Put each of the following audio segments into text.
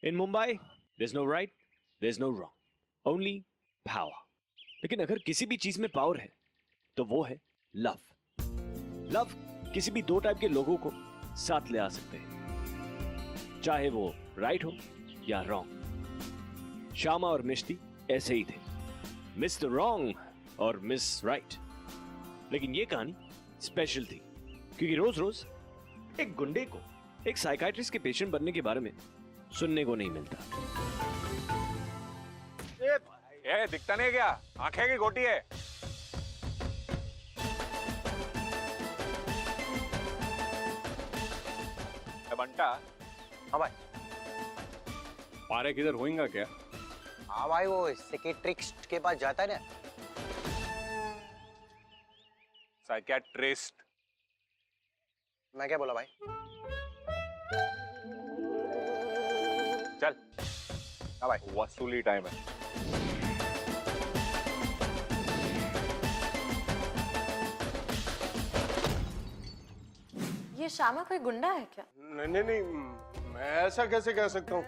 In Mumbai, there's no right, there's no wrong, only power. लेकिन अगर किसी भी चीज में पावर है तो वो है लव. लव किसी भी दो टाइप के लोगों को साथ ले आ सकते हैं, चाहे वो राइट हो या रॉन्ग. श्यामा और मिष्टी ऐसे ही थे, मिस्टर रॉन्ग और मिस राइट. लेकिन ये कहानी स्पेशल थी क्योंकि रोज रोज एक गुंडे को एक साइकाइट्रिस्ट के पेशेंट बनने के बारे में सुनने को नहीं मिलता. ये दिखता नहीं क्या? आंखें की गोटी है. बंटा. हाँ भाई. पारे किधर होएगा क्या? हाँ भाई, वो साइकियाट्रिस्ट के पास जाता है ना. साइकियाट्रिस्ट? मैं क्या बोला भाई? चल. हाँ भाई. वसूली टाइम है. ये श्यामा कोई गुंडा है क्या? नहीं नहीं नहीं, मैं ऐसा कैसे कह सकता हूँ.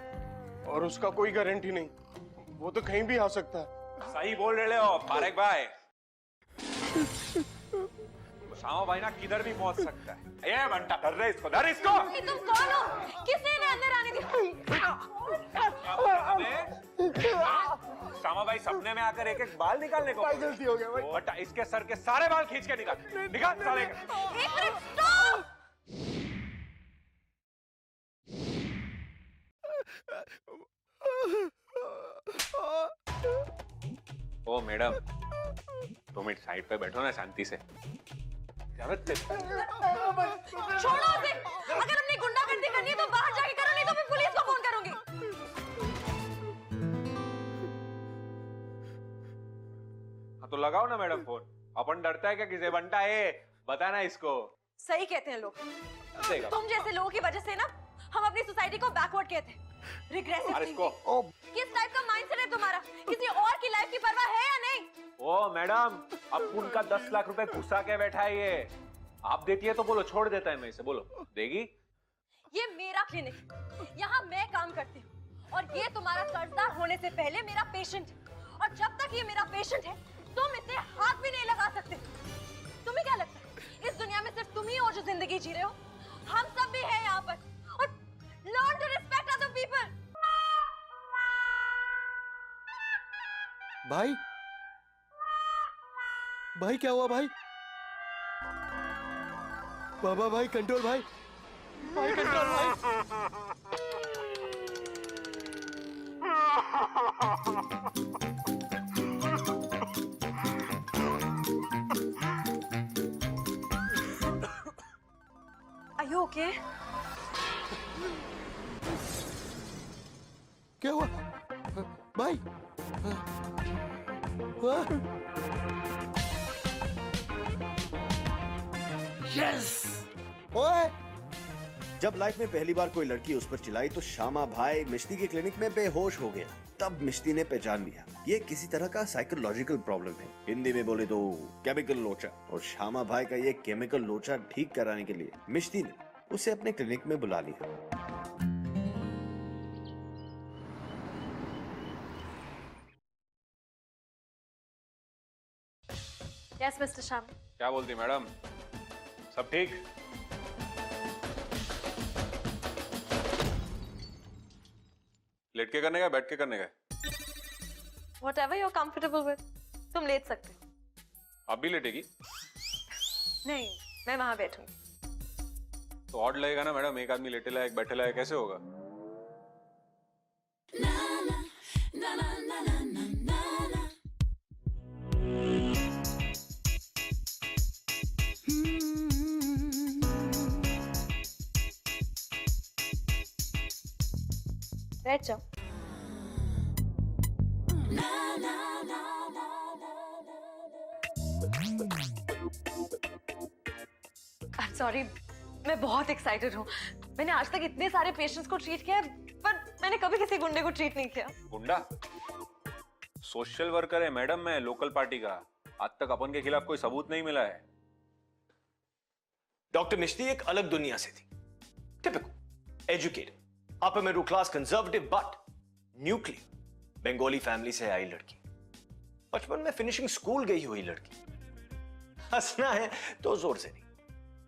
और उसका कोई गारंटी नहीं, वो तो कहीं भी आ सकता है. सही बोल रहे हो फारेक भाई. श्यामा भाई ना किधर भी पहुंच सकता है. ये बंटा धर रहे इसको, धर इसको. तुम कौन हो? किसने इन्हें अंदर आने दिया? श्यामा भाई सपने में आकर एक एक बाल निकालने को. भाई गलती हो गया भाई. बट इसके सर के सारे बाल खींच के निकाल. निकाल साले का. एक मिनट, स्टॉप! ओ मैडम, 2 मिनट साइड पे बैठो ना शांति से. छोड़ो उसे। अगर हमने गुंडागर्दी करनी है तो बाहर जाके करो, नहीं तो मैं पुलिस को फोन करूंगी. हाँ तो लगाओ ना मैडम फोन. अपन डरता है क्या किसे? बंटा है, बताना इसको. सही कहते हैं लोग. देगा. तुम जैसे लोगों की वजह से ना हम अपनी सोसाइटी को बैकवर्ड कहते हैं. रिग्रेसिव इसको. किस टाइप का माइंडसेट है तुम्हारा? किसी और की लाइफ की परवाह है या नहीं? ओ मैडम, अब उनका 10 लाख रुपए घुसा के बैठा है ये. आप देती है तो बोलो, छोड़ देता है मैं इसे. बोलो देगी? ये मेरा क्लिनिक, यहाँ मैं काम करती हूँ और ये तुम्हारा कर्जदार होने से पहले मेरा पेशेंट है. और जब तक ये मेरा पेशेंट है तुम इसे हाथ भी नहीं लगा सकते. तुम्हें क्या लगता है इस दुनिया में सिर्फ तुम ही हो जो जिंदगी जी रहे हो? हम सब भी हैं यहाँ पर. और learn to respect other people. भाई भाई क्या हुआ भाई? बाबा भाई कंट्रोल भाई. भाई कंट्रोल भाई. Are you okay? क्या हुआ भाई? यस. ओए, जब लाइफ में पहली बार कोई लड़की उस पर चिल्लाई तो श्यामा भाई मिष्टी के क्लिनिक में बेहोश हो गया. तब मिष्टी ने पहचान लिया ये किसी तरह का साइकोलॉजिकल प्रॉब्लम है. हिंदी में बोले तो केमिकल लोचा. और श्यामा भाई का ये केमिकल लोचा ठीक कराने के लिए मिष्टी ने उसे अपने क्लिनिक में बुला लिया. Yes, Mr. Sham. क्या बोलती मैडम? सब ठीक? लेट के करने का, बैठ के करने का? Whatever you're comfortable with. तुम लेट सकते हो. आप भी लेटेगी? नहीं, मैं वहां बैठूंगी. तो ऑड लगेगा ना मैडम, एक आदमी लेटे लायक बैठे लायक कैसे होगा? बैठ जाओ. सॉरी, मैं बहुत एक्साइटेड हूँ. मैंने आज तक इतने सारे पेशेंट्स को ट्रीट किया है, पर मैंने कभी किसी गुंडे को ट्रीट नहीं किया. गुंडा? सोशल वर्कर है मैडम मैं, लोकल पार्टी का. आज तक अपन के खिलाफ कोई सबूत नहीं मिला है. डॉक्टर मिष्टी एक अलग दुनिया से थी. Typical, educated, upper middle class conservative but nuclear Bengali family से आई लड़की, बचपन में फिनिशिंग स्कूल गई हुई लड़की। हंसना है तो जोर से नहीं,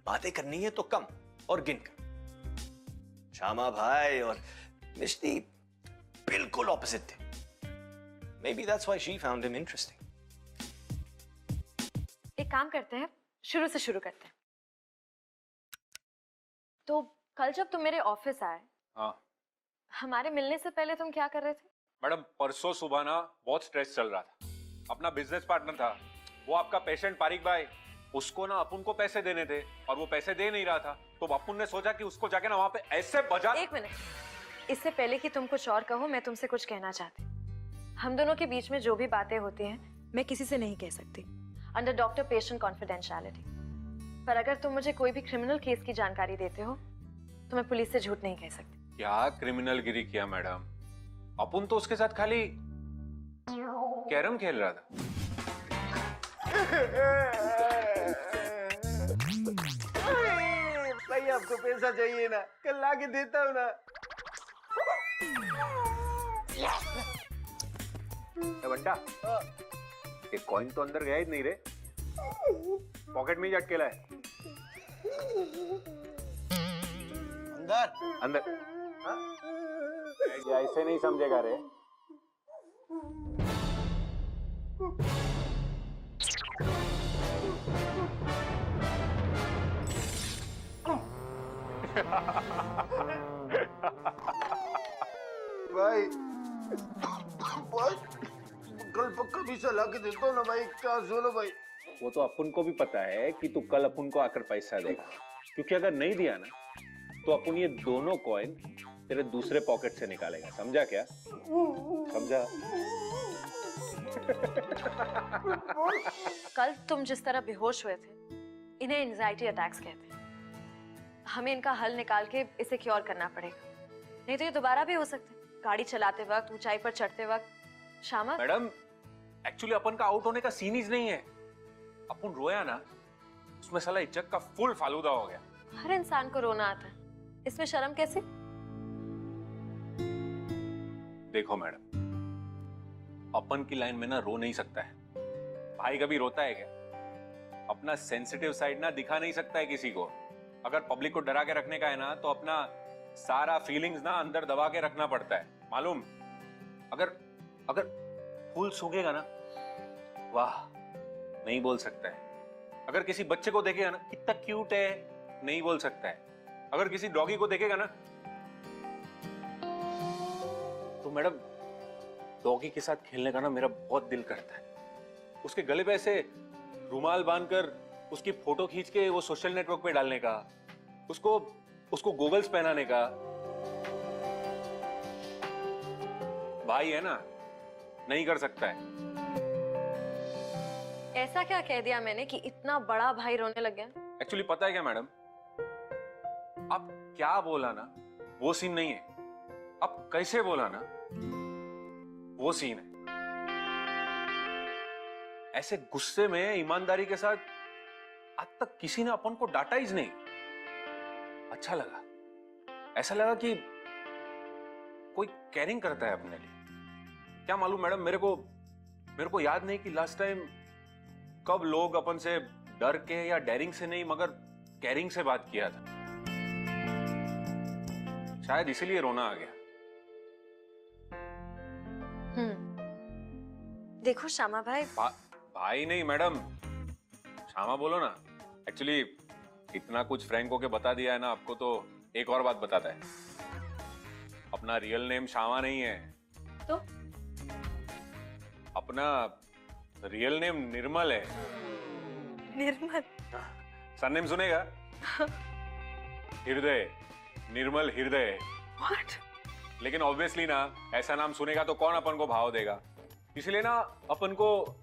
बातें करनी है तो कम और गिन कर। श्यामा भाई और मिष्टी बिल्कुल ऑपोजिट थे। Maybe that's why she found him interesting. एक काम करते हैं, शुरू से शुरू करते हैं। तो कल जब तुम मेरे ऑफिस आए, हाँ हमारे मिलने से पहले तुम क्या कर रहे थे? मैडम, परसों सुबह ना बहुत स्ट्रेस चल रहा था। अपना बिजनेस पार्टनर था, वो आपका पेशेंट पारिक भाई, उसको ना अपुन को पैसे देने थे और वो पैसे दे नहीं रहा था, तो अपुन ने सोचा कि उसको जाके ना वहां पे ऐसे बजा। एक मिनट, इससे पहले कि तुम कुछ और कहो, मैं तुमसे कुछ कहना चाहती हूँ। हम दोनों के बीच में जो भी बातें होती हैं, मैं किसी से नहीं कह सकती, अंडर डॉक्टर पेशेंट कॉन्फिडेंशियलिटी। पर अगर तुम मुझे कोई भी क्रिमिनल केस की जानकारी देते हो, तो मैं पुलिस से झूठ नहीं कह सकती। क्या क्रिमिनल गिरी किया मैडम? अपुन तो उसके साथ खाली कैरम खेल रहा था। भाई आपको पैसा चाहिए ना, कल लाके देता हूँ ना। बंटा, एक कॉइन तो अंदर गया ही नहीं रे, पॉकेट में ही अटकेला है। अंदर अंदर ऐसे नहीं समझेगा रे। भाई कल पक्का भी ला के देता हूँ ना भाई, क्या सुनो भाई। वो तो अपुन को भी पता है कि तू कल अपुन को आकर पैसा देगा, क्योंकि अगर नहीं दिया ना तो अपुन ये दोनों कॉइन तेरे दूसरे पॉकेट से निकालेगा। समझा क्या? समझा? कल तुम जिस तरह बेहोश हुए थे, इन्हें एंजाइटी अटैक्स कहते हैं। हमें इनका हल निकाल के इसे क्योर करना पड़ेगा, नहीं तो ये दोबारा भी हो सकते हैं। गाड़ी चलाते वक्त, ऊंचाई पर चढ़ते वक्त। श्यामा मैडम, एक्चुअली अपन का आउट होने का सीन ही नहीं है। अपन रोया ना, उसमें साला इज्जत का फुल फालूदा हो गया। हर इंसान को रोना आता है, इसमें शर्म कैसे? देखो मैडम, अपन की लाइन में ना रो नहीं सकता है। भाई कभी रोता है क्या? अपना सेंसिटिव साइड ना दिखा नहीं सकता है किसी को। अगर पब्लिक को डरा के रखने का है ना, तो अपना सारा फीलिंग्स ना अंदर दबा के रखना पड़ता है, मालूम? अगर अगर फूल सूखेगा ना, वाह नहीं बोल सकता है। अगर किसी बच्चे को देखेगा ना, कितना क्यूट है, नहीं बोल सकता है। अगर किसी डॉगी को देखेगा ना, तो मैडम डॉगी के साथ खेलने का ना मेरा बहुत दिल करता है। उसके गले पे ऐसे रुमाल बांधकर उसकी फोटो खींच के वो सोशल नेटवर्क पे डालने का, उसको गॉगल्स पहनाने का। भाई है ना, नहीं कर सकता है। ऐसा क्या कह दिया मैंने कि इतना बड़ा भाई रोने लग गया? एक्चुअली पता है क्या मैडम, आप क्या बोला ना वो सीन नहीं है, आप कैसे बोला ना वो सीन है। ऐसे गुस्से में ईमानदारी के साथ आज तक किसी ने अपन को डांटा ही नहीं। अच्छा लगा, ऐसा लगा कि कोई केयरिंग करता है अपने लिए। क्या मालूम मैडम, मेरे को याद नहीं कि लास्ट टाइम कब लोग अपन से डर के या डेयरिंग से नहीं मगर केयरिंग से बात किया था। शायद इसीलिए रोना आ गया। देखो श्यामा भाई, भाई नहीं मैडम, श्यामा बोलो ना। एक्चुअली इतना कुछ फ्रैंक होके बता दिया है ना आपको, तो एक और बात बताता है। अपना रियल नेम श्यामा नहीं है, तो अपना रियल नेम निर्मल है। निर्मल? सरनेम सुनेगा? हृदय, निर्मल हृदय। What? लेकिन ऑब्वियसली ना, ऐसा नाम सुनेगा तो कौन अपन को भाव देगा। इसलिए ना अपन को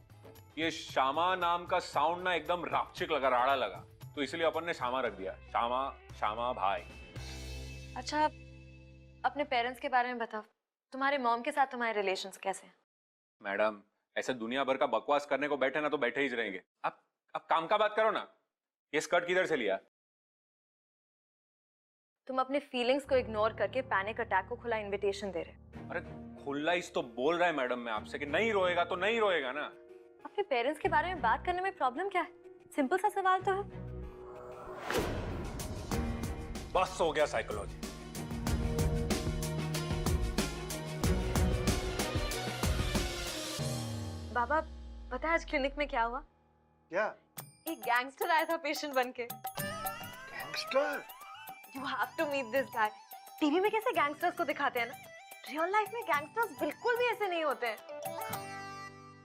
ये श्यामा नाम का साउंड ना एकदम रापचिक लगा, राड़ा लगा, तो इसलिए अपन ने श्यामा रख दिया। श्यामा, श्यामा भाई। अच्छा, अपने पेरेंट्स के बारे में बताओ। तुम्हारे मॉम के साथ तुम्हारे रिलेशंस कैसे हैं? मैडम, ऐसे दुनिया भर का बकवास करने को बैठे ना तो बैठे ही रहेंगे। अब काम का बात करो ना। ये स्कर्ट किधर से लिया? तुम अपने फीलिंग्स को इग्नोर करके पैनिक अटैक को खुला इनविटेशन दे रहे हो। अरे खुला इस तो बोल रहा है मैडम मैं आपसे कि नहीं रोएगा तो नहीं रोएगा ना। अपने पेरेंट्स के बारे में बात करने में प्रॉब्लम क्या है? सिंपल सा सवाल तो है। बस हो गया साइकोलॉजी। बाबा पता है आज क्लिनिक में क्या हुआ? क्या? एक गैंगस्टर आया था पेशेंट बनके। Gangster? You have to meet this guy. TV में कैसे गैंगस्टर्स को दिखाते हैं ना, रियल लाइफ में गैंगस्टर्स बिल्कुल भी ऐसे नहीं होते हैं।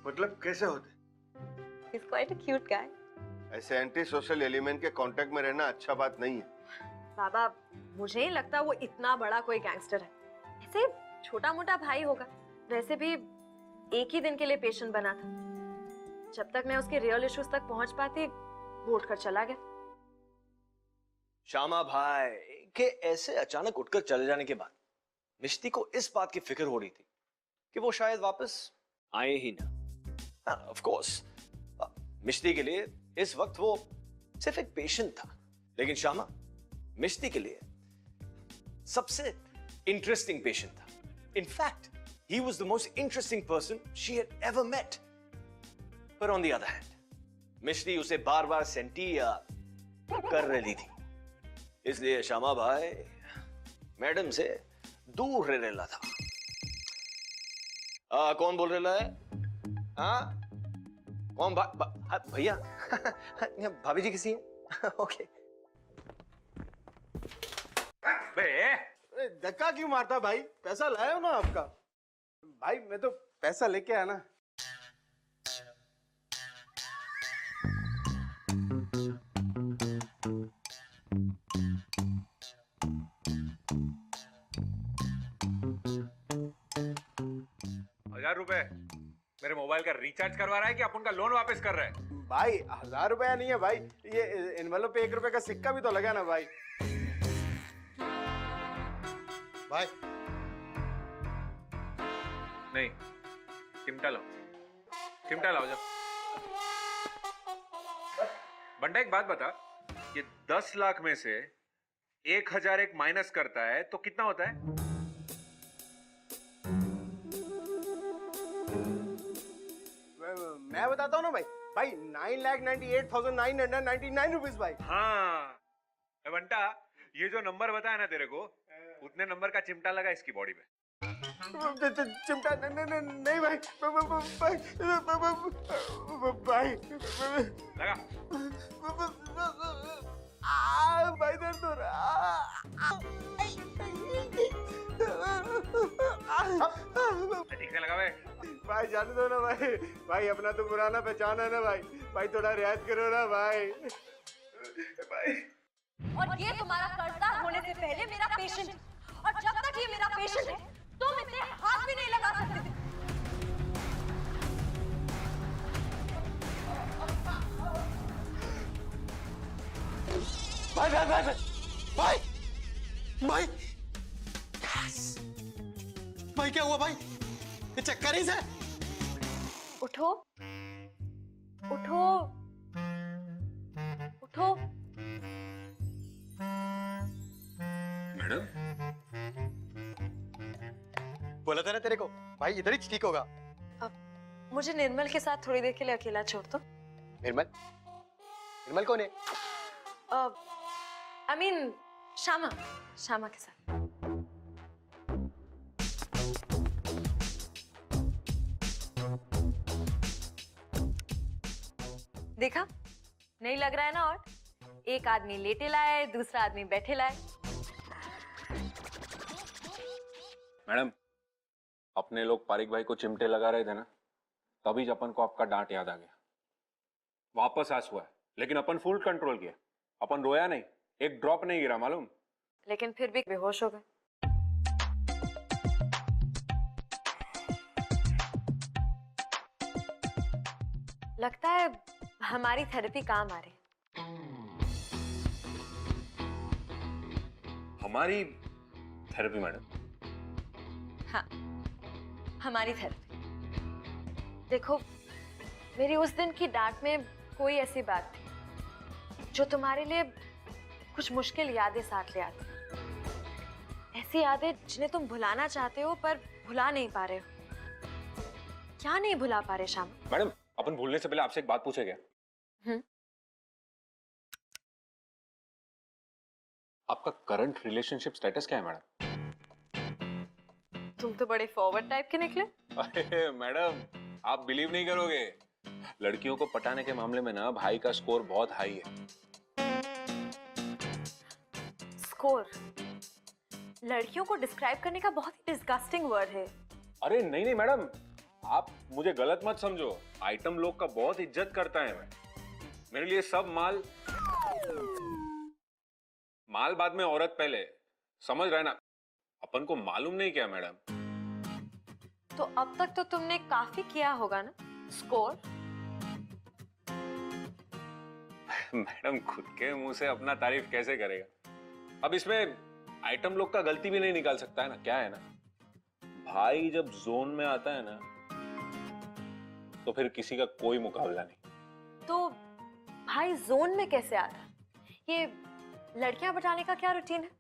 मतलब कैसे होते? He's quite a cute guy. ऐसे एंटी सोशल एलिमेंट के कांटेक्ट में रहना अच्छा बात नहीं है। बाबा मुझे नहीं लगता वो इतना बड़ा कोई गैंगस्टर है, ऐसे छोटा मोटा भाई होगा। वैसे भी एक ही दिन के लिए पेशेंट बना था, जब तक मैं उसके रियल इश्यूज तक पहुंच पाती वो उठकर चला गया। श्यामा भाई के ऐसे अचानक उठकर चले जाने के बाद मिष्टी को इस बात की फिक्र हो रही थी कि वो शायद वापस आए ही ना। ऑफ कोर्स मिष्टी के लिए इस वक्त वो सिर्फ एक पेशेंट था, लेकिन श्यामा मिष्टी के लिए सबसे इंटरेस्टिंग पेशेंट था। In fact he was the most interesting person she had ever met. But on the other hand, मिष्टी उसे बार-बार सेंटिया कर रही थी, इसलिए श्यामा भाई मैडम से दूर रह रहा था। कौन बोल रहा है? कौन? भैया भाभी जी किसी है? ओके। धक्का क्यों मारता भाई? पैसा लाया हो ना आपका? भाई मैं तो पैसा लेके आया ना। ₹1000 मेरे मोबाइल का रिचार्ज करवा रहा है कि अपन का लोन वापस कर रहा है? भाई 1000 रुपया नहीं है भाई, ये एनवेलप पे 1 रुपए का सिक्का भी तो लगा ना भाई। भाई नहीं, चिमटा लाओ, चिमटा लाओ। जब बंटा एक बात बता, ये 10 लाख में से 1001 माइनस करता है तो कितना होता है? मैं बताता हूँ ना भाई। भाई 9,98,999 रुपीज भाई। हाँ बंटा, ये जो नंबर बताया ना तेरे को, उतने नंबर का चिमटा लगा इसकी बॉडी पे। चिमटा नहीं भाई, भाई लगा। भाई दर्द हो रहा। ठीक से लगा भाई, जाने दो ना भाई। भाई अपना तो पुराना पहचान है ना भाई। भाई थोड़ा रियायत करो ना भाई। भाई और ये तुम्हारा कर्जदार होने से पहले मेरा पेशेंट है, और जब तक ये मेरा पेशेंट है तुम इसे हाथ भी नहीं लगा सकते थे। भाई भाई भाई भाई भाई भाई क्या हुआ भाई? ये चक्कर ही से? उठो उठो उठो। मैडम बोला था ना तेरे को भाई, इधर ही ठीक होगा। अब मुझे निर्मल के साथ थोड़ी देर के लिए अकेला छोड़ दो। निर्मल? निर्मल कौन है? I mean, श्यामा के साथ। देखा नहीं लग रहा है ना? और एक आदमी लेटे लाए, दूसरा आदमी बैठे लाए। मैडम, अपने लोग पारिक भाई को चिमटे लगा रहे थे ना, तभी अपन को आपका डांट याद आ गया। वापस आंसू है, लेकिन अपन फुल कंट्रोल किया। अपन रोया नहीं, एक ड्रॉप नहीं गिरा, मालूम? लेकिन फिर भी बेहोश हो गए। लगता है हमारी थेरेपी काम आ रही। हमारी थेरेपी मैडम? हाँ, हमारी थेरेपी। देखो, मेरी उस दिन की डांट में कोई ऐसी बात थी जो तुम्हारे लिए कुछ मुश्किल यादें साथ ले आती। ऐसी यादें जिन्हें तुम भुलाना चाहते हो पर भुला नहीं पा रहे हो। क्या नहीं भुला पा रहे श्याम? मैडम, अपन भूलने से पहले आपसे एक बात पूछे क्या? आपका करंट रिलेशनशिप स्टेटस क्या है मैडम? तुम तो बड़े फॉरवर्ड टाइप के निकले। अरे मैडम, आप बिलीव नहीं करोगे, लड़कियों को पटाने के मामले में ना भाई का स्कोर बहुत हाई है। स्कोर लड़कियों को डिस्क्राइब करने का बहुत ही डिस्गस्टिंग वर्ड है। अरे नहीं नहीं मैडम, आप मुझे गलत मत समझो, आइटम लोग का बहुत इज्जत करता है मैं। मेरे लिए सब माल बाद में, औरत पहले, समझ रहे ना? अपन को मालूम नहीं क्या मैडम? तो अब तक तो तुमने काफी किया होगा ना स्कोर? मैडम खुद के मुंह से अपना तारीफ कैसे करेगा? अब इसमें आइटम लोग का गलती भी नहीं निकाल सकता है ना। क्या है ना, भाई जब जोन में आता है ना तो फिर किसी का कोई मुकाबला नहीं। तो भाई जोन में कैसे आता है? ये लड़कियां बचाने का क्या रूटीन है?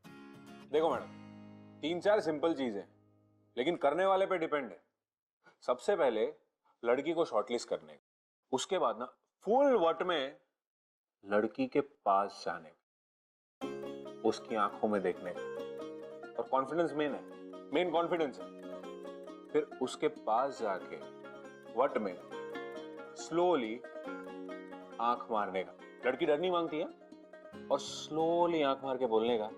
देखो मैडम, 3-4 सिंपल चीज है, लेकिन करने वाले पे डिपेंड है। सबसे पहले लड़की को शॉर्टलिस्ट करने का, उसके बाद ना फुल वट में लड़की के पास जाने का, उसकी आंखों में देखने का, और कॉन्फिडेंस मेन है, मेन कॉन्फिडेंस है। फिर उसके पास जाके वट में स्लोली आंख मारने का, लड़की डर नहीं मांगती है, और स्लोली आंख मार के बोलने का,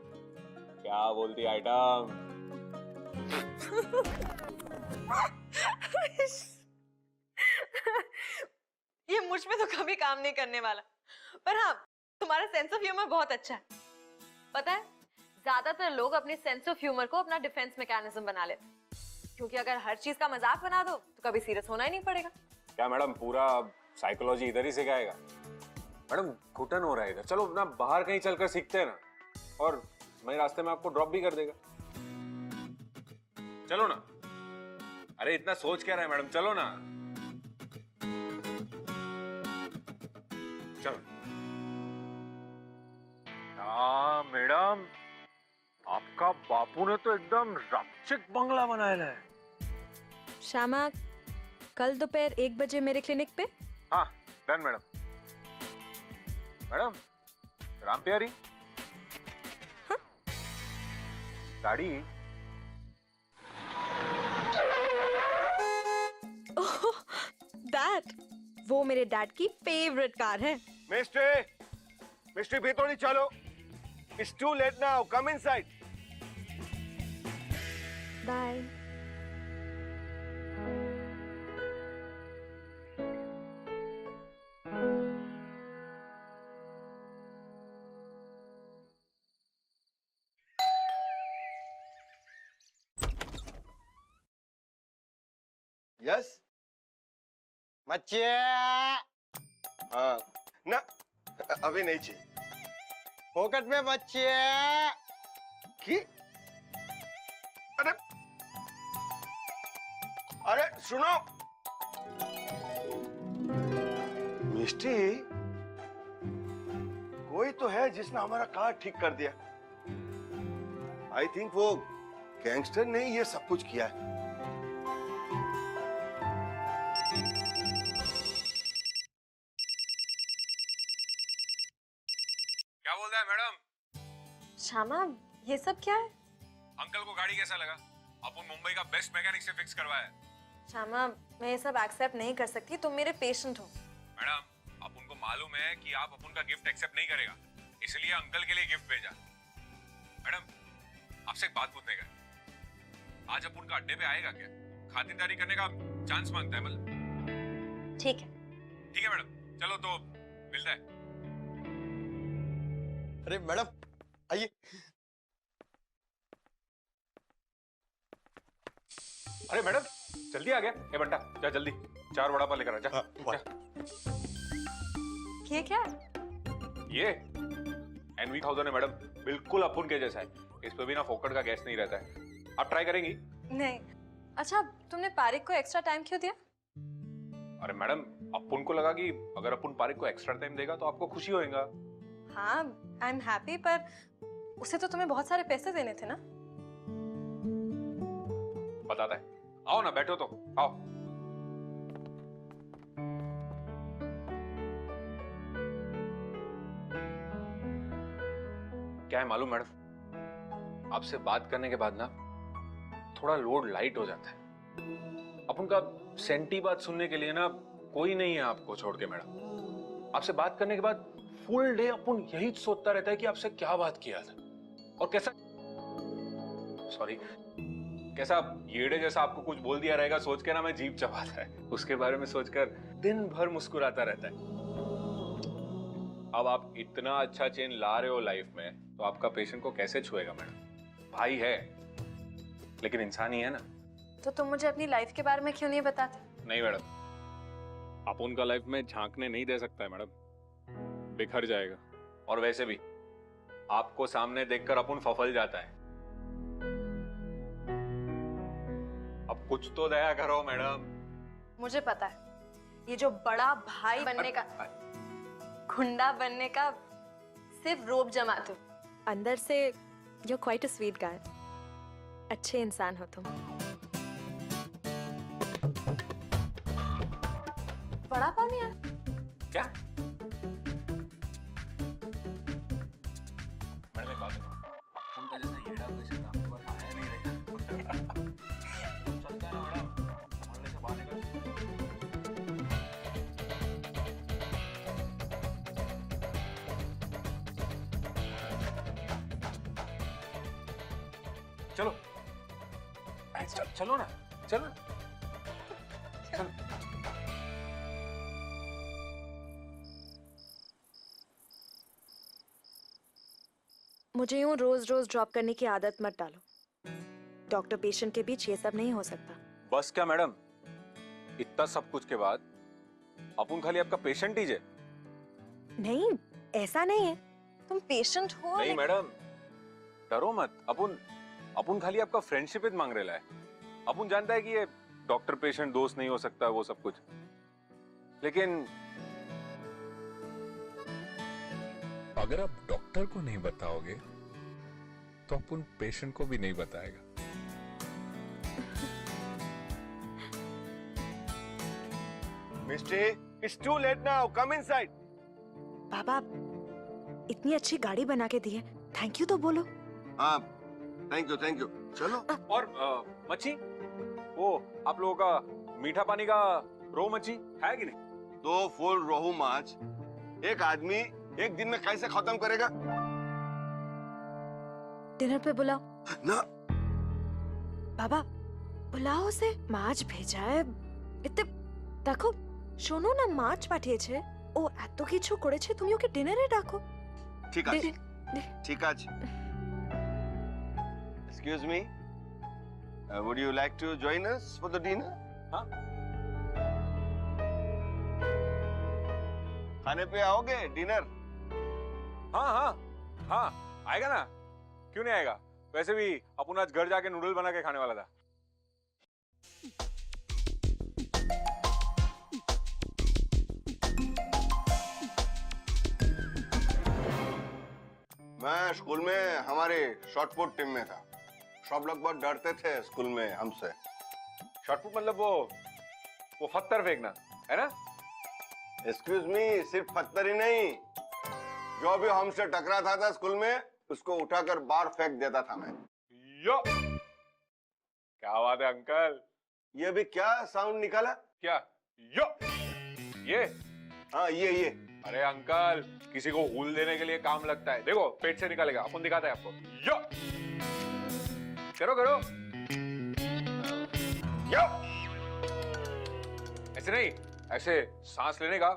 क्या बोलती आइटम? ये मुझ में तो कभी काम नहीं करने वाला, पर हाँ तुम्हारा सेंस ऑफ ह्यूमर बहुत अच्छा है। पता है, ज्यादातर लोग अपने सेंस ऑफ ह्यूमर को अपना डिफेंस मैकेनिज्म बना लेते हैं, क्योंकि अगर हर चीज का मजाक बना दो तो कभी सीरियस होना ही नहीं पड़ेगा। क्या मैडम, पूरा साइकोलॉजी इधर ही सिखाएगा? मैडम घुटन हो रहा है इधर, चलो ना बाहर कहीं चलकर सीखते हैं ना, और मैं रास्ते में आपको ड्रॉप भी कर देगा। चलो ना। अरे इतना सोच क्या रहा है मैडम, चलो ना। चलो। हाँ मैडम, आपका बापू ने तो एकदम रक्षक बंगला बनाया है। श्यामा, कल दोपहर 1 बजे मेरे क्लिनिक पे। हाँ डन मैडम। मैडम, राम प्यारी। हाँ? गाड़ी। ओह, दैट, वो मेरे डैड की फेवरेट कार है। मिस्ट्री भी तो नहीं, चलो। It's too late now. Come inside. Bye. Yes. बच्चे हाँ ना, अभी नहीं चाहिए। पॉकेट में बच्चे की? अरे अरे सुनो मिस्टी, कोई तो है जिसने हमारा कार ठीक कर दिया। आई थिंक वो गैंगस्टर ने ये सब कुछ किया है। क्या बोल रहा है मैडम? श्यामा, ये सब क्या है? अंकल को गाड़ी कैसा लगा? अपन मुंबई का बेस्ट मैकेनिक से फिक्स करवाया है। श्यामा, मैं ये सब एक्सेप्ट नहीं कर सकती, तुम मेरे पेशेंट हो। मैडम, अपन को मालूम है कि आप अपन का गिफ्ट एक्सेप्ट नहीं करेगा, इसलिए अंकल के लिए गिफ्ट भेजा। मैडम, आपसे एक बात पूछने का, आज अपन का अड्डे पे आएगा क्या? खातिरदारी करने का चांस मांगता है मतलब। ठीक है। ठीक है मैडम, चलो तो मिलता है। अरे मैडम आइए। अरे मैडम, जल्दी आ गया। ए बंटा, जा जल्दी 4 वड़ा पाव लेकर आ जा। ये क्या है? ये NV1000 है मैडम, बिल्कुल अपन के जैसा है। इस पे भी ना फोकट का गैस नहीं रहता है। आप ट्राई करेंगी? नहीं। अच्छा, तुमने पारिक को एक्स्ट्रा टाइम क्यों दिया? अरे मैडम, अपन को लगा कि अगर अपन पारिक को एक्स्ट्रा टाइम देगा तो आपको खुशी होएगा। हाँ, आई एम हैप्पी, पर उसे तो तुम्हें बहुत सारे पैसे देने थे ना। बताता है। आओ ना, बैठो तो, आओ। क्या है मालूम मैडम, आपसे बात करने के बाद ना थोड़ा लोड लाइट हो जाता है। अपन का सेंटी बात सुनने के लिए ना कोई नहीं है आपको छोड़ के मैडम। आपसे बात करने के बाद फुल डे अपन यही सोचता रहता है कि आपसे क्या बात किया था और कैसा, सॉरी, कैसा येड़े जैसा आपको कुछ बोल दिया रहेगा सोच के ना मैं जीभ चबाता है। उसके बारे में सोचकर दिन भर मुस्कुराता रहता है। अब आप इतना अच्छा चेंज ला रहे हो लाइफ में, तो आपका पेशेंट को कैसे छुएगा मैडम? भाई है लेकिन इंसान ही है ना। तो तुम मुझे अपनी लाइफ के बारे में क्यों नहीं बताते? नहीं मैडम, आप उनका लाइफ में झांकने नहीं दे सकता है मैडम, बिखर जाएगा। और वैसे भी आपको सामने देखकर अपन फफल जाता है। अब कुछ तो दया करो मैडम। मुझे पता है, ये जो बड़ा भाई बनने का, गुंडा बनने का सिर्फ रोब जमाते हो, अंदर से you're quite a sweet guy। अच्छे इंसान हो तुम। बड़ा पानी है क्या मैडम, एक बात बताओ, उनका जैसा येड़ा पेशेंट आपके पास आया नहीं रहेगा। चलता है ना मैडम, मोहल्ले से बाहर निकल। चलो चलो ना, चलो चलो। मुझे यूं रोज रोज ड्रॉप करने की आदत मत डालो। डॉक्टर पेशेंट के बीच ये सब नहीं हो सकता। बस क्या मैडम, इतना सब कुछ के बाद अपन खाली आपका पेशेंट ही जे? नहीं, ऐसा नहीं है। तुम पेशेंट हो। नहीं मैडम, डरो मत। अपन खाली आपका फ्रेंडशिप ही मांग रहे है। अपन जानता है कि ये डॉक्टर पेशेंट दोस्त नहीं हो सकता वो सब कुछ, लेकिन अगर आप डॉक्टर को नहीं बताओगे तो अपन पेशेंट को भी नहीं बताएगा। Mister, it's too late now. Come inside. बाबा, इतनी अच्छी गाड़ी बना के दी है, थैंक यू तो बोलो। हाँ, थैंक यू। चलो। और मच्छी, वो आप लोगों का मीठा पानी का रो मच्छी है कि नहीं? 2 फुल रोहू माछ एक आदमी एक दिन में कैसे खत्म करेगा? डिनर पे बुलाओ ना। बाबा, बुलाओ उसे। माछ भेजा है इतने, देखो শোনো না, মাছ পাঠিয়েছে ও, এত কিছু করেছে, তুমি ওকে ডিনারে ডাকো। ঠিক আছে, ঠিক আছে। Excuse me, would you like to join us for the dinner? हाँ? खाने पे आओगे डिनर? हाँ, आएगा ना, क्यों नहीं आएगा? वैसे भी अपन आज घर जाके नूडल बना के खाने वाला था। मैं स्कूल में हमारे शॉटपुट टीम में था। सब लोग बहुत डरते थे स्कूल में हमसे। शॉटपुट मतलब वो पत्थर फेंकना है ना? एक्सक्यूज मी, सिर्फ पत्थर ही नहीं, जो भी हमसे टकराता था स्कूल में उसको उठाकर बाहर फेंक देता था मैं। यो, क्या बात है अंकल। ये भी क्या साउंड निकाला? क्या? यो, ये? हाँ, ये। अरे अंकल, किसी को हुल देने के लिए काम लगता है। देखो, पेट से निकालेगा, अपन दिखाते हैं आपको। यो, करो। यो, ऐसे नहीं, ऐसे सांस लेने का,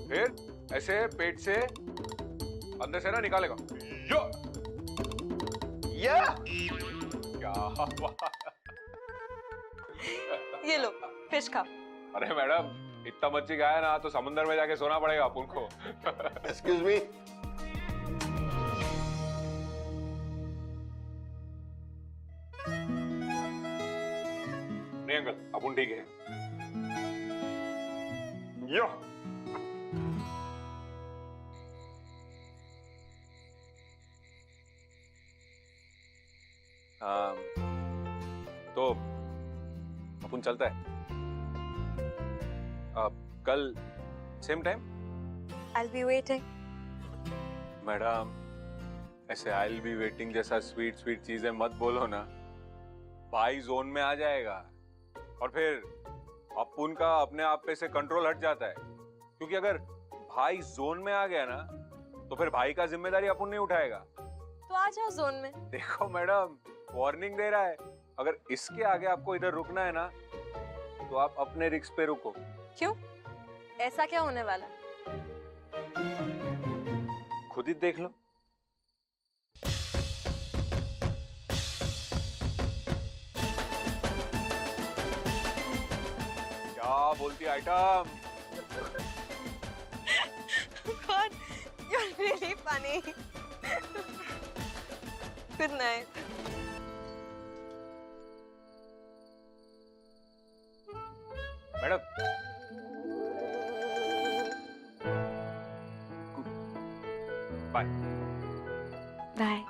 फिर ऐसे पेट से अंदर से ना निकालेगा। यो, या। क्या बात। ये लो, फिश खाओ। अरे मैडम, इतना मच्छी खाया ना तो समुद्र में जाके सोना पड़ेगा अपन को। Excuse me. नहीं अंकल, अपन ठीक है। यो, तो अपन चलता है कल same time. I'll be waiting. Madam ऐसे आई बी वेटिंग जैसा स्वीट स्वीट चीजें मत बोलो ना, भाई जोन में आ जाएगा और फिर अपन का अपने आप पे से कंट्रोल हट जाता है, क्योंकि अगर भाई जोन में आ गया ना तो फिर भाई का जिम्मेदारी अपन नहीं उठाएगा। तो आ जाओ जोन में। देखो मैडम वार्निंग दे रहा है, अगर इसके आगे आपको इधर रुकना है ना तो आप अपने रिस्क पे रुको। क्यों? ऐसा क्या होने वाला? खुद ही देख लो। क्या बोलती item? God, you're really funny. Good night. Madam bye. Bye.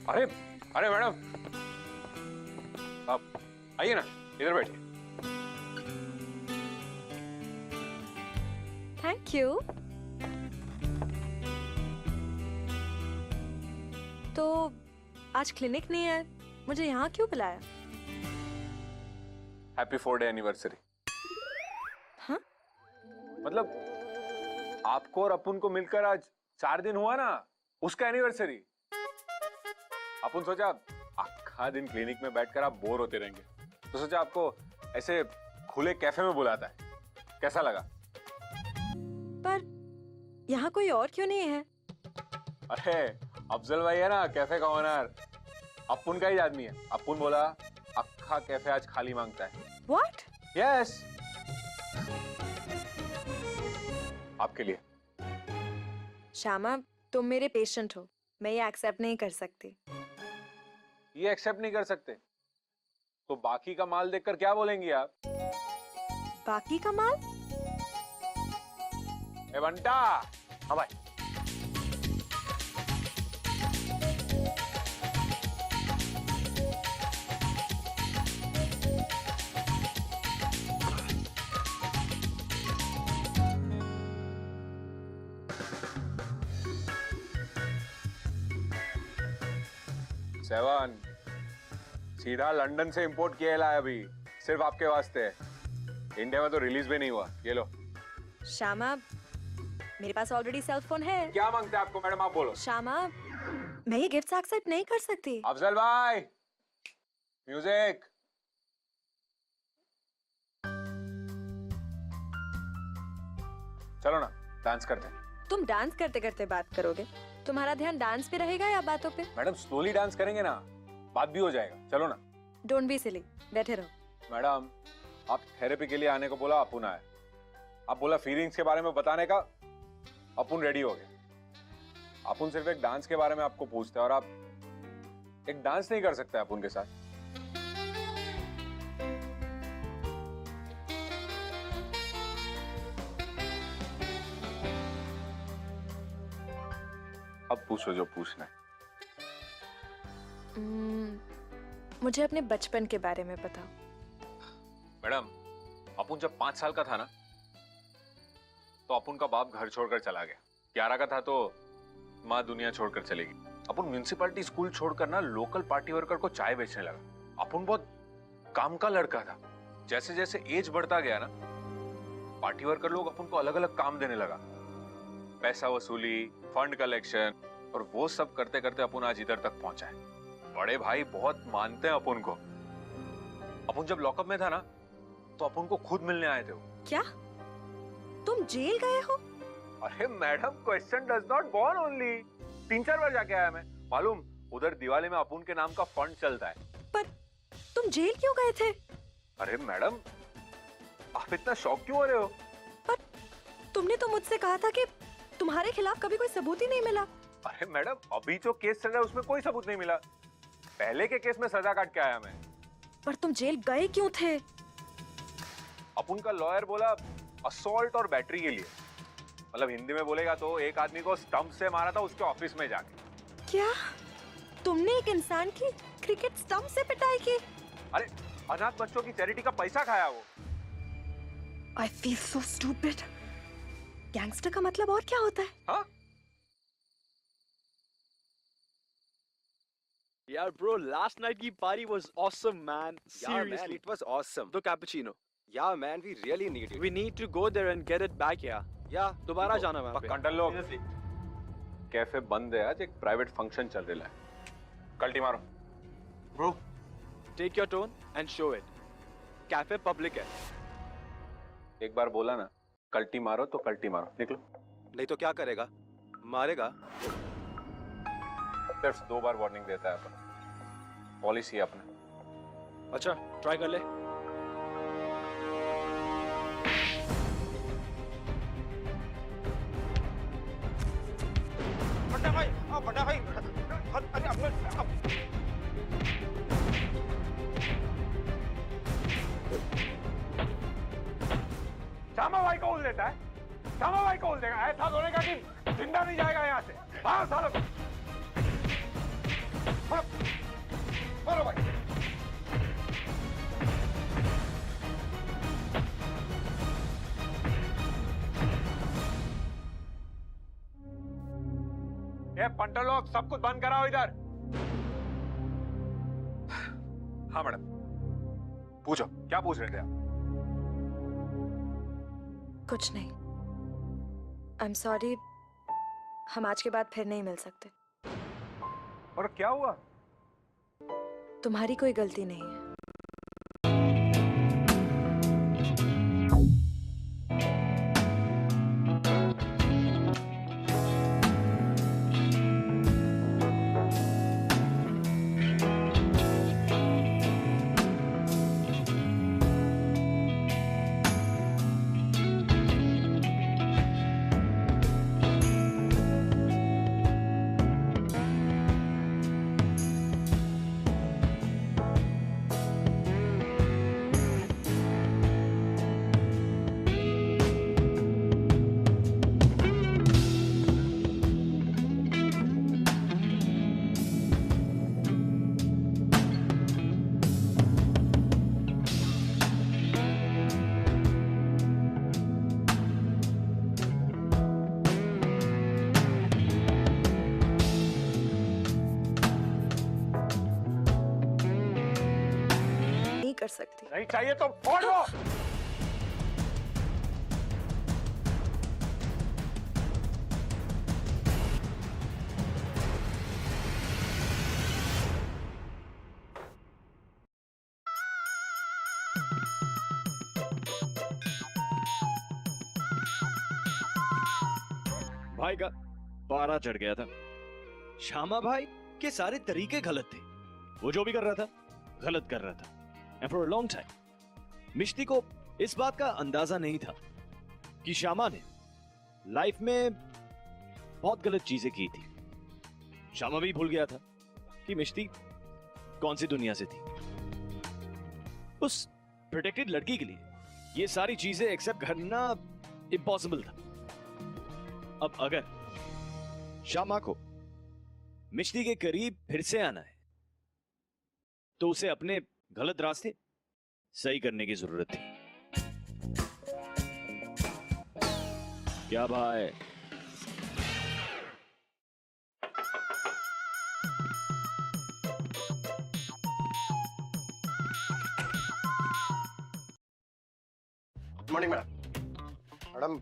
अरे अरे मैडम आप आइए ना, इधर बैठिए। Thank you. तो आज क्लिनिक नहीं है, मुझे यहाँ क्यों बुलाया? Happy 4 day anniversary. हाँ? मतलब आपको और अपुन को मिलकर आज 4 दिन हुआ ना, उसका एनिवर्सरी। अपन सोचा आखा दिन क्लिनिक में बैठकर आप बोर होते रहेंगे, तो सोचा आपको ऐसे खुले कैफे में बुलाता है। कैसा लगा? पर यहाँ कोई और क्यों नहीं है? अरे अफजल भाई है ना कैफे का ओनर, अपुन का ही आदमी है। अपुन बोला अखा कैफे आज खाली मांगता है। What? यस, आपके लिए। श्यामा, तुम मेरे पेशेंट हो, मैं ये एक्सेप्ट नहीं कर सकती। ये एक्सेप्ट नहीं कर सकते तो बाकी का माल देखकर क्या बोलेंगी आप? बाकी का माल? ए बंटा, हाँ भाई। सेवन सीधा लंदन से इंपोर्ट किया है अभी, सिर्फ आपके वास्ते। इंडिया में तो रिलीज भी नहीं हुआ। ये लो। श्यामा, मेरे पास ऑलरेडी सेल फोन है। क्या मांगते हैं आपको मैडम, आप बोलो। श्यामा, मैं ये गिफ्ट एक्सेप्ट नहीं कर सकती। अफजल भाई, म्यूजिक। चलो ना, डांस करते हैं। तुम डांस करते करते बात करोगे? तुम्हारा ध्यान डांस पे रहेगा या बातों पे? मैडम स्लोली डांस करेंगे ना, बात भी हो जाएगा। चलो ना। डोंट बी सिली, बैठे रहो। मैडम आप थेरेपी के लिए आने को बोला, अपुन आया। आप बोला फीलिंग्स के बारे में बताने का, अपुन रेडी हो गया। अपुन सिर्फ एक डांस के बारे में आपको पूछता है और आप एक डांस नहीं कर सकते अपुन के साथ। अब पूछो जो पूछना है। मुझे अपने बचपन के बारे में बताओ। मैडम अपुन जब 5 साल का था ना, तो अपुन का बाप घर छोड़कर चला गया। 11 का था तो माँ दुनिया छोड़कर चली गई। अपुन म्युनिसिपैलिटी स्कूल छोड़कर ना लोकल पार्टी वर्कर को चाय बेचने लगा। अपुन बहुत काम का लड़का था। जैसे जैसे एज बढ़ता गया ना, पार्टी वर्कर लोग अपुन को अलग अलग काम देने लगा। पैसा वसूली, फंड कलेक्शन, और वो सब करते करते अपुन आज इधर तक पहुंचा है। बड़े भाई बहुत मानते हैं अपुन को। अपन जब लॉकअप में था ना तो अपन को खुद मिलने आए थे वो। क्या तुम जेल गए हो? अरे madam, question does not born only. 3-4 बार जाके आया मैं। मालूम, उधर दिवाली में अपुन के नाम का फंड चलता है। पर तुम जेल क्यों गए थे? अरे मैडम, आप इतना शॉक क्यों हो रहे हो? पर तुमने तो मुझसे कहा था कि तुम्हारे खिलाफ कभी कोई सबूत ही नहीं मिला। अरे मैडम, अभी जो केस चल रहा है उसमें कोई सबूत नहीं मिला। पहले के केस में सजा काट के आया मैं। पर तुम जेल गए क्यों थे? अपुन का लॉयर बोला असॉल्ट और बैटरी के लिए। मतलब हिंदी में बोलेगा तो एक आदमी को स्टंप से मारा था उसके ऑफिस में जाके। क्या तुमने एक इंसान की क्रिकेट स्टंप से पिटाई की? अरे अनाथ बच्चों की चैरिटी का पैसा खाया वो। I feel so stupid. Gangster का मतलब और क्या होता है? हाँ? यार ब्रो, लास्ट नाइट की party was awesome man. Yeah, man, it was awesome. The cappuccino. Yeah, man, we really need it. We need to go there and get it back, yeah. Yeah, दोबारा जाना वहाँ पे. कंटन लोग, cafe बंद है आज, एक प्राइवेट फंक्शन चल रहा है। कल्टी मारो। bro. Take your tone and show it. Cafe public है. एक बार बोला ना, कल्टी मारो तो कल्टी मारो। निकलो। नहीं तो क्या करेगा? मारेगा? सिर्फ 2 बार वार्निंग देता है अपन। पॉलिसी है अपना। अच्छा, ट्राई कर ले. बड़ा भाई, अरे अपने श्यामा भाई को उल देता है। श्यामा भाई को उल देगा। ऐसा होने का कि जिंदा नहीं जाएगा यहाँ से। हाँ सालो। बोलो भाई। ये पंटर लोग, सब कुछ बंद कराओ इधर। हाँ मैडम, पूछो, क्या पूछ रहे थे आप? कुछ नहीं। I'm sorry. हम आज के बाद फिर नहीं मिल सकते। और क्या हुआ? तुम्हारी कोई गलती नहीं है। कर सकती। नहीं चाहिए तो फोड़ दो। भाई का पारा चढ़ गया था। श्यामा भाई के सारे तरीके गलत थे। वो जो भी कर रहा था गलत कर रहा था। And for a long time, Mishti को इस बात का अंदाजा नहीं था कि श्यामा ने लाइफ में बहुत गलत चीजें की थी। श्यामा भी भूल गया था कि मिश्ती कौन सी दुनिया से थी। उस प्रोटेक्टेड लड़की के लिए ये सारी चीजें एक्सेप्ट करना इम्पॉसिबल था। अब अगर श्यामा को मिश्ती के करीब फिर से आना है तो उसे अपने गलत रास्ते सही करने की जरूरत थी। क्या भाई? Morning madam. मैडम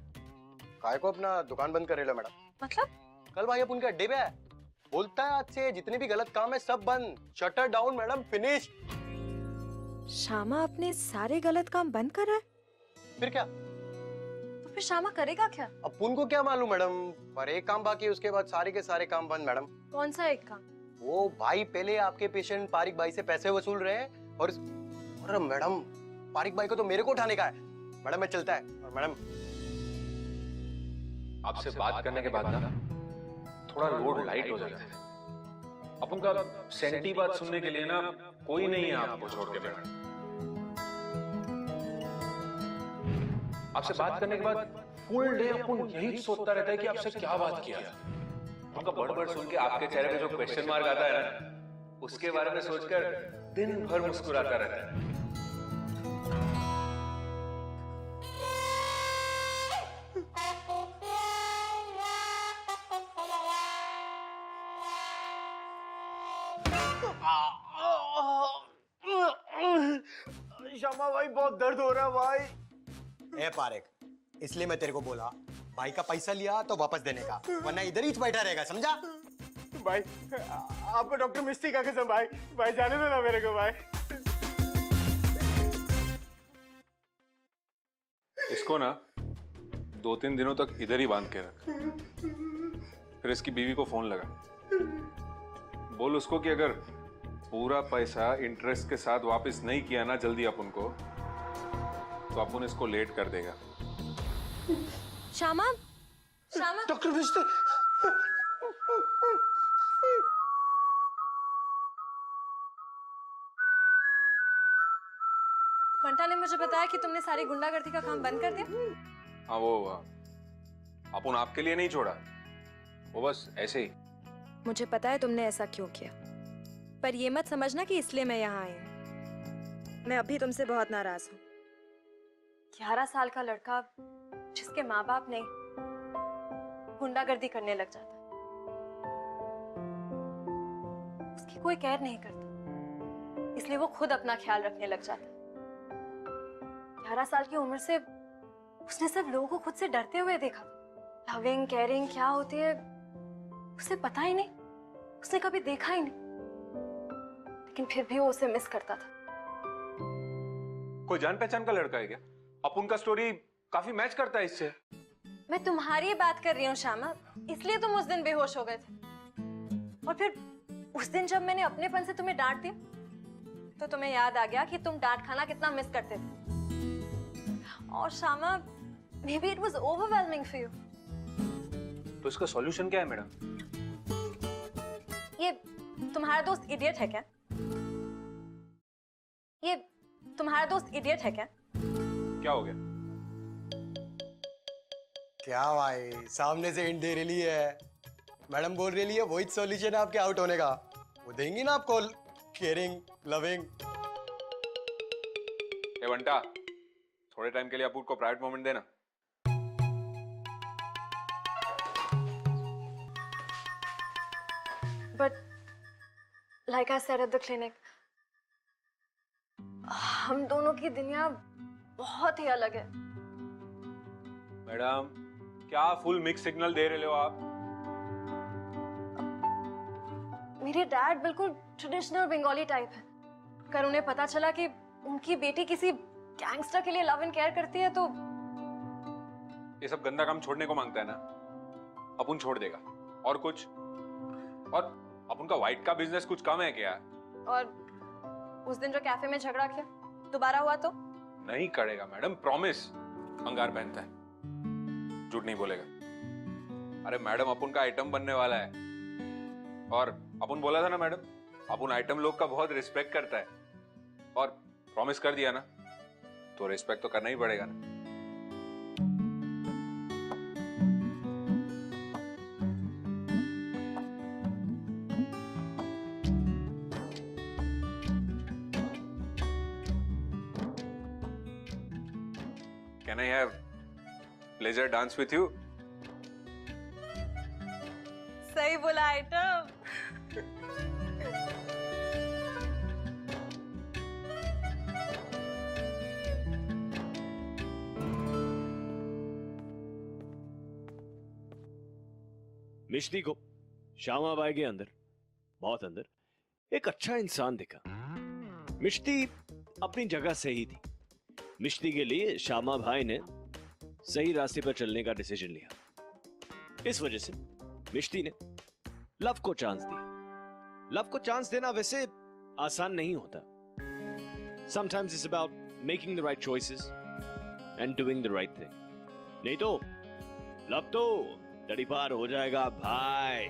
काय को अपना दुकान बंद कर रहे मैडम? मतलब? कल भाई अपन के अड्डे पे है, बोलता है आज से जितने भी गलत काम है सब बंद, shutter down madam, finish. Shyama अपने सारे गलत काम बंद कर रहा है, फिर क्या? तो फिर श्यामा करेगा क्या? अब उनको क्या मालूम मैडम, पर एक काम बाकी है, उसके बाद सारे के सारे काम बंद मैडम। कौन सा एक काम? वो भाई पहले आपके पेशेंट पारिक भाई से पैसे वसूल रहे हैं और अरे मैडम पारिक भाई को तो मेरे को उठाने का है। मैडम मैं चलता है। और मैडम आपसे बात करने के बाद ना थोड़ा लोड लाइट हो जाता है। अपन का सेंटी बात सुनने के लिए ना कोई नहीं है आपको छोड़ के मैडम। आपसे बात करने के बाद फुल डे अपन यही सोचता रहता है कि आपसे क्या बात किया। उनका बड़ सुन के आपके चेहरे पे जो क्वेश्चन मार्क आता है ना, उसके बारे में सोचकर दिन भर मुस्कुराता रहता है। श्यामा भाई बहुत दर्द हो रहा है भाई। ए पारिक, इसलिए मैं तेरे को बोला भाई का पैसा लिया तो वापस देने का, वरना इधर ही बैठा रहेगा, समझा? भाई आपको डॉक्टर मिस्टी का कसम भाई, भाई जाने दो ना मेरे को भाई। इसको ना 2-3 दिनों तक इधर ही बांध के रख। फिर इसकी बीवी को फोन लगा, बोल उसको कि अगर पूरा पैसा इंटरेस्ट के साथ वापस नहीं किया ना जल्दी अपन को, तो अपन इसको लेट कर देगा। श्यामा, श्यामा, डॉक्टर मिस्टी, बंटा ने मुझे बताया कि तुमने सारी गुंडागर्दी का काम बंद कर दिया। हाँ वो अपन आपके लिए नहीं छोड़ा, वो बस ऐसे ही। मुझे पता है तुमने ऐसा क्यों किया, पर ये मत समझना कि इसलिए मैं यहाँ आई हूँ। मैं अभी तुमसे बहुत नाराज हूँ। 11 साल का लड़का जिसके माँ बाप नहीं गुंडागर्दी करने लग जाता, उसकी कोई केयर नहीं करता, इसलिए वो खुद अपना ख्याल रखने लग जाता। 11 साल की उम्र से उसने सब लोगों को खुद से डरते हुए देखा। लविंग केयरिंग क्या होती है उसे पता ही नहीं, उसने कभी देखा ही नहीं, लेकिन फिर भी वो उसे मिस करता था। कोई जान पहचान का लड़का है क्या? अपन का स्टोरी काफी मैच करता है इससे। मैं तुम्हारी बात कर रही हूँ श्यामा, इसलिए तुम उस दिन बेहोश हो गए थे। और फिर उस दिन जब मैंने अपनेपन से तुम्हें डांट दी, तो तुम्हें याद आ गया कि तुम डांट खाना कितना मिस करते थे। और Shyama, may be it was overwhelming for you. तो इसका सॉल्यूशन क्या है मैडम? ये तुम्हारा दोस्त इडियट है क्या? ये तुम्हारा दोस्त इडियट है क्या? क्या हो गया? क्या भाई, सामने से हिंट दे रही है, मैडम बोल रही है वही सॉल्यूशन है आपके आउट होने का। वो देंगी ना आपको केयरिंग लविंग। ए बंटा, थोड़े टाइम के लिए अपूर को प्राइवेट मोमेंट देना। But like I said at the clinic, हम दोनों की दुनिया बहुत ही अलग है। मैडम, क्या फुल मिक्स सिग्नल दे रहे हो आप? मेरे डैड बिल्कुल ट्रेडिशनल बंगाली टाइप है। अगर उन्हें पता चला कि उनकी बेटी किसी गैंगस्टर के लिए लव एंड केयर करती है तो ये सब गंदा काम छोड़ने को मांगता है ना, अपन छोड़ देगा। और कुछ, और अपन का वाइट का बिजनेस कुछ कम है क्या? और उस दिन जो कैफे में झगड़ा किया दोबारा हुआ तो? नहीं करेगा मैडम, प्रॉमिस। अंगार पहनता है, झूठ नहीं बोलेगा। अरे मैडम, अपन का आइटम बनने वाला है, और अपन बोला था ना मैडम, अपन आइटम लोग का बहुत रिस्पेक्ट करता है, और प्रॉमिस कर दिया ना, तो रिस्पेक्ट तो करना ही पड़ेगा ना। Can I have pleasure dance with you? सही बोला आइटम। मिश्ती को श्यामाबाई के अंदर, बहुत अंदर, एक अच्छा इंसान दिखा। मिश्ती अपनी जगह सही थी। मिश्ती के लिए श्यामा भाई ने सही रास्ते पर चलने का डिसीजन लिया। इस वजह से मिश्ती ने लव को चांस दिया। लव को चांस देना वैसे आसान नहीं होता। Sometimes it's about making the right choices and doing the right thing. नहीं तो लव तो तड़ी पार हो जाएगा भाई।